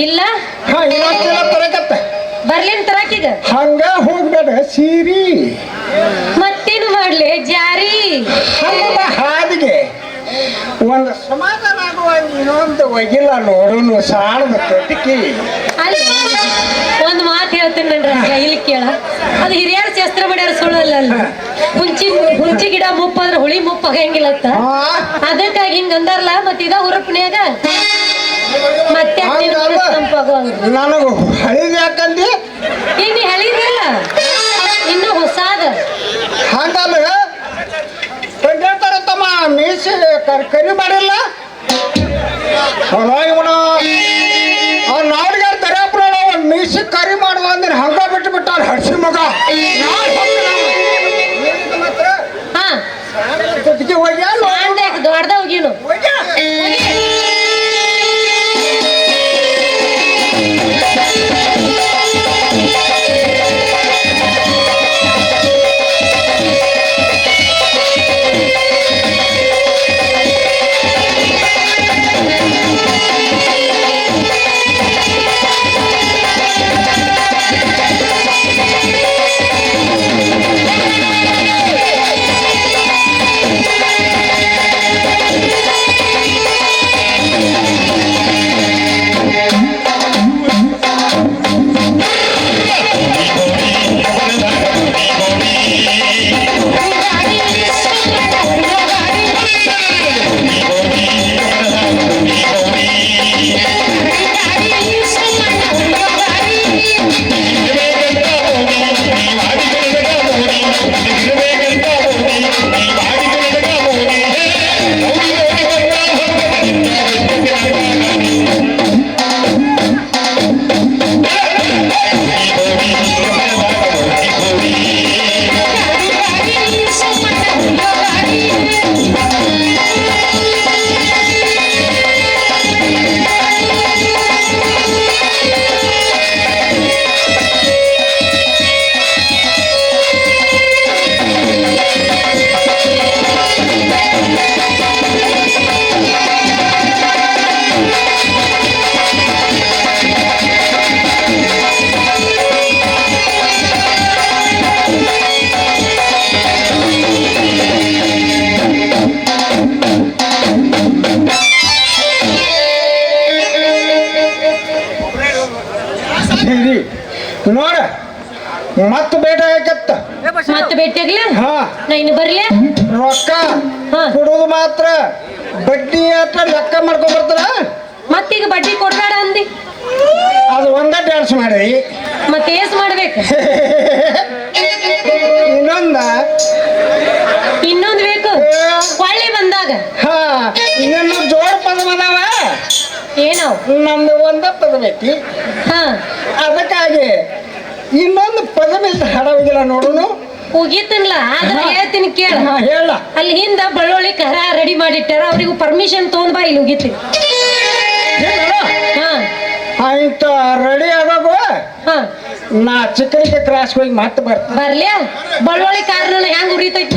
ಇಲ್ಲ ಬರ್ಲೇನ್ ತರಾಕೀಗ ಹಂಗ ಹೋಗ್ಬೇಡ ಸೀರಿ ಮತ್ತೇನು ಮಾಡ್ಲಿ ಜಾರಿ ಹಂಗ ಹಾದಿಗೆ ಒಂದು ಸಮಾಧಾನ ಆಗುವಂಗ ಇನ್ನೊಂದು ಒಗಿಲ್ಲ ನೋಡುನು ಸಾಣದ ಕಟ್ಟಿಕಿ ಅಲ್ಲಿ ಒಂದು ಮಾತು ಹೇಳ್ತೀನಿ ನನ್ರಿ ಇಲ್ಲಿ ಕೇಳ ಅದು ಹಿರಿಯರ ಶಸ್ತ್ರ ಮಾಡ್ಯಾರ ಸುಳ್ಳಲ್ಲ ಅಲ್ಲಿ ಹುಂಚಿ ಗಿಡ ಮುಪ್ಪಾದ್ರೆ ಹುಳಿ ಮುಪ್ಪ ಆಗಂಗಿಲ್ಲತ್ತ ಅದಕ್ಕಾಗಿ ಹಿಂಗ ಅಂದಾರಲ್ಲ ಮತ್ತ ಇದ ಹುರುಪ್ನ್ಯಾಗ ಮತ್ತೆ ನನಗ ಹಳಿದ ಯಾಕಂದಿ ಈಗ ನೀ ಹಳಿದಿಲ್ಲ ಇನ್ನು ಹೊಸಾದ ಹಂಗಲ್ಲ ಹೇಳ್ತಾರ ತಮ್ಮ ಮೀಸಿ ಕರಿ ಮಾಡಿಲ್ಲ ಇವನ ನಾಡಿಗಾರ ದರ್ಯಾಪುರ ಒಂದು ಮೀಸಿ ಕರಿ ಮಾಡುವ ಅಂದ್ರೆ ಹಂಗ ಬಿಟ್ಟು ಬಿಟ್ಟಾರ ಹಡ್ಸಿ ಮಗ ಹಾ ಹೋಗ್ಯ ದೊಡ್ಡ ಹೋಗಿನು ನೋಡ ಮತ್ತ ಬೇಟ ಹಾಕತ್ತ ಮತ್ತೆ ಭೇಟಿಯಾಗ್ಲ ಹಾ ನಾ ಇನ್ನು ಬರ್ಲೆ ರೊಕ್ಕ ಹಾ. ಕೊಡೋದು ಮಾತ್ರ ಬಡ್ಡಿ ಹತ್ರ ಲೆಕ್ಕ ಮಾಡ್ಕೊಂಡ್ ಬರ್ತಾರ ಮತ್ತೀಗ ಬಡ್ಡಿ ಕೊಡ್ಬೇಡ ಅಂದಿ ಅದು ಒಂದ ಡ್ಯಾನ್ಸ್ ಮಾಡಿ ಮತ್ತೆ ಏಸ್ ಮಾಡ್ಬೇಕು ಇನ್ನೊಂದ ಇನ್ನೊಂದ್ ಬೇಕು ಕೊಳ್ಳಿ ಬಂದಾಗ ಹಾ ಇನ್ನೊಂದು ಜೋಡ್ ಪದ ಅದಾವ ಏನವ್ ನಮ್ದು ಒಂದ ಪದ ಬೇಕಿ ಹಾ ಅದಕ್ಕಾಗಿ ಇನ್ನೊಂದು ಪದ ಮೇಲೆ ಹಾಡೋದಿಲ್ಲ ನೋಡುನು ಹೋಗಿತ್ತನ್ಲ ಆದ್ರೆ ಹೇಳ್ತೀನಿ ಕೇಳ ಹಾ ಹೇಳ ಅಲ್ಲಿ ಹಿಂದ ಬಳ್ಳೊಳ್ಳಿ ಕರ ರೆಡಿ ಮಾಡಿಟ್ಟಾರ ಅವ್ರಿಗೂ ಪರ್ಮಿಷನ್ ತಗೊಂಡ್ ಬಾ ಇಲ್ಲಿ ಹೋಗಿತ್ತೀನಿ ಹಾ ಆಯ್ತು ರೆಡಿ ಆಗೋಗು ಹಾ ನಾ ಚಿಕ್ಕನಿಗೆ ಕ್ರಾಸ್ ಹೋಗಿ ಮತ್ತೆ ಬರ್ತೀನಿ ಬರ್ಲ್ಯಾ ಬಳ್ಳೊಳ್ಳಿ ಕಾರ್ನ ಹೆಂಗ್ ಉರಿತೈತಿ